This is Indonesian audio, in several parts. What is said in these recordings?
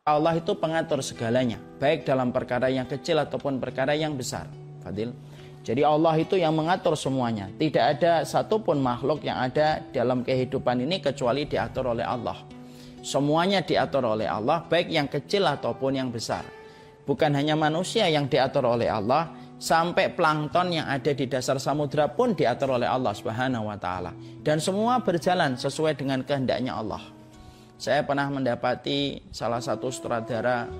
Allah itu pengatur segalanya, baik dalam perkara yang kecil ataupun perkara yang besar. Fadil. Jadi Allah itu yang mengatur semuanya. Tidak ada satupun makhluk yang ada dalam kehidupan ini kecuali diatur oleh Allah. Semuanya diatur oleh Allah, baik yang kecil ataupun yang besar. Bukan hanya manusia yang diatur oleh Allah, sampai plankton yang ada di dasar samudra pun diatur oleh Allah Subhanahu wa taala. Dan semua berjalan sesuai dengan kehendaknya Allah. Saya pernah mendapati salah satu sutradara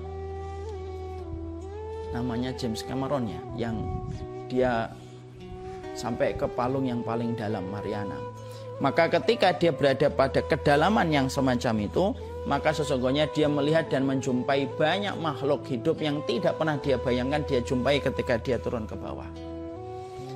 namanya James Cameron ya, yang dia sampai ke palung yang paling dalam, Mariana. Maka ketika dia berada pada kedalaman yang semacam itu, maka sesungguhnya dia melihat dan menjumpai banyak makhluk hidup yang tidak pernah dia bayangkan dia jumpai ketika dia turun ke bawah.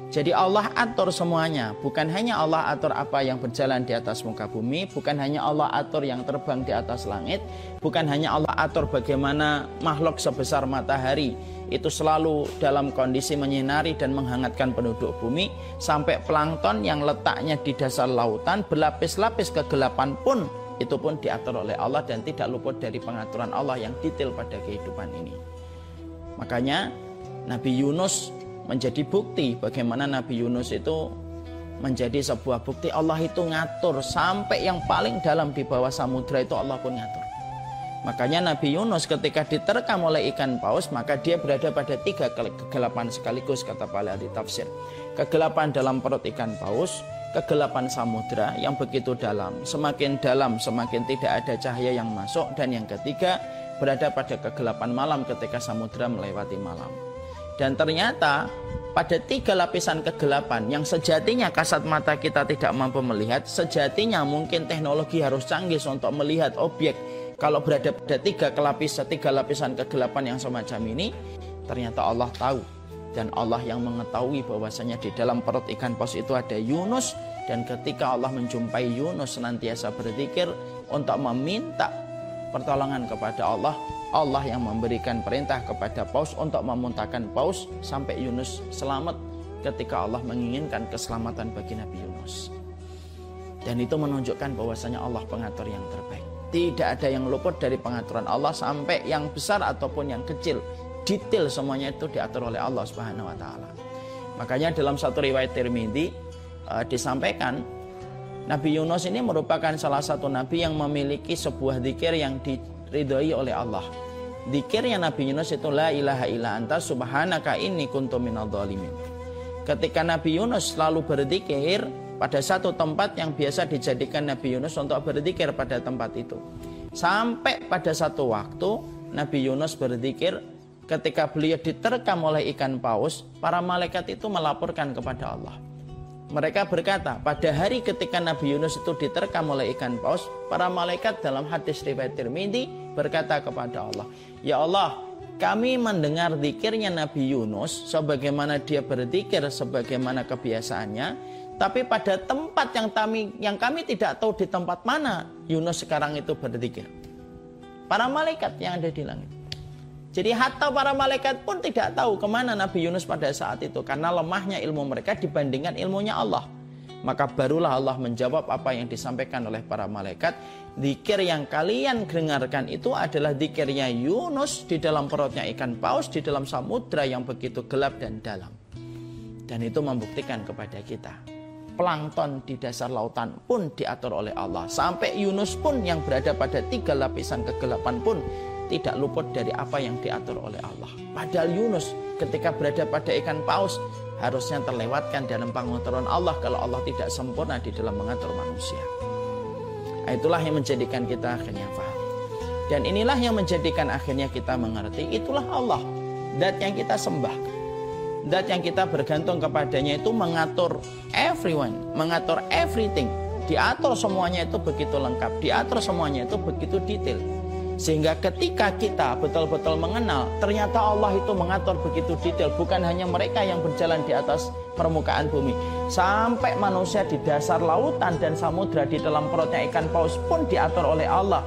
Jadi Allah atur semuanya, bukan hanya Allah atur apa yang berjalan di atas muka bumi, bukan hanya Allah atur yang terbang di atas langit, bukan hanya Allah atur bagaimana makhluk sebesar matahari itu selalu dalam kondisi menyinari dan menghangatkan penduduk bumi, sampai plankton yang letaknya di dasar lautan berlapis-lapis kegelapan pun itu pun diatur oleh Allah dan tidak luput dari pengaturan Allah yang detail pada kehidupan ini. Makanya Nabi Yunus menjadi bukti bagaimana Nabi Yunus itu menjadi sebuah bukti Allah itu ngatur sampai yang paling dalam di bawah samudra itu Allah pun ngatur. Makanya Nabi Yunus ketika diterkam oleh ikan paus, maka dia berada pada 3 kegelapan sekaligus, kata para ahli tafsir. Kegelapan dalam perut ikan paus, kegelapan samudra yang begitu dalam, semakin tidak ada cahaya yang masuk, dan yang ketiga berada pada kegelapan malam ketika samudra melewati malam. Dan ternyata pada 3 lapisan kegelapan yang sejatinya kasat mata kita tidak mampu melihat, sejatinya mungkin teknologi harus canggih untuk melihat objek. Kalau berada pada 3 lapisan kegelapan yang semacam ini, ternyata Allah tahu. Dan Allah yang mengetahui bahwasanya di dalam perut ikan paus itu ada Yunus. Dan ketika Allah menjumpai Yunus senantiasa berzikir untuk meminta pertolongan kepada Allah, Allah yang memberikan perintah kepada paus untuk memuntahkan paus sampai Yunus selamat ketika Allah menginginkan keselamatan bagi Nabi Yunus. Dan itu menunjukkan bahwasanya Allah pengatur yang terbaik. Tidak ada yang luput dari pengaturan Allah, sampai yang besar ataupun yang kecil. Detail semuanya itu diatur oleh Allah Subhanahu wa taala. Makanya dalam satu riwayat Tirmidzi disampaikan Nabi Yunus ini merupakan salah satu nabi yang memiliki sebuah zikir yang diridhoi oleh Allah. Zikirnya Nabi Yunus itu la ilaha illa anta subhanaka inni kuntu minadh dhalimin. Ketika Nabi Yunus selalu berzikir pada satu tempat yang biasa dijadikan Nabi Yunus untuk berzikir pada tempat itu. Sampai pada satu waktu Nabi Yunus berzikir ketika beliau diterkam oleh ikan paus, para malaikat itu melaporkan kepada Allah. Mereka berkata, pada hari ketika Nabi Yunus itu diterkam oleh ikan paus, para malaikat dalam hadis riwayat Tirmidzi berkata kepada Allah, "Ya Allah, kami mendengar zikirnya Nabi Yunus sebagaimana dia berzikir sebagaimana kebiasaannya, tapi pada tempat yang kami tidak tahu di tempat mana Yunus sekarang itu berzikir." Para malaikat yang ada di langit. Jadi hatta para malaikat pun tidak tahu kemana Nabi Yunus pada saat itu, karena lemahnya ilmu mereka dibandingkan ilmunya Allah. Maka barulah Allah menjawab apa yang disampaikan oleh para malaikat. Zikir yang kalian dengarkan itu adalah zikirnya Yunus di dalam perutnya ikan paus, di dalam samudra yang begitu gelap dan dalam. Dan itu membuktikan kepada kita, plankton di dasar lautan pun diatur oleh Allah. Sampai Yunus pun yang berada pada 3 lapisan kegelapan pun tidak luput dari apa yang diatur oleh Allah. Padahal Yunus ketika berada pada ikan paus harusnya terlewatkan dalam pengaturan Allah kalau Allah tidak sempurna di dalam mengatur manusia. Itulah yang menjadikan kita akhirnya paham. Dan inilah yang menjadikan akhirnya kita mengerti, itulah Allah, zat yang kita sembah, zat yang kita bergantung kepadanya, itu mengatur everyone, mengatur everything. Diatur semuanya itu begitu lengkap, diatur semuanya itu begitu detail. Sehingga ketika kita betul-betul mengenal, ternyata Allah itu mengatur begitu detail. Bukan hanya mereka yang berjalan di atas permukaan bumi, sampai manusia di dasar lautan dan samudra di dalam perutnya ikan paus pun diatur oleh Allah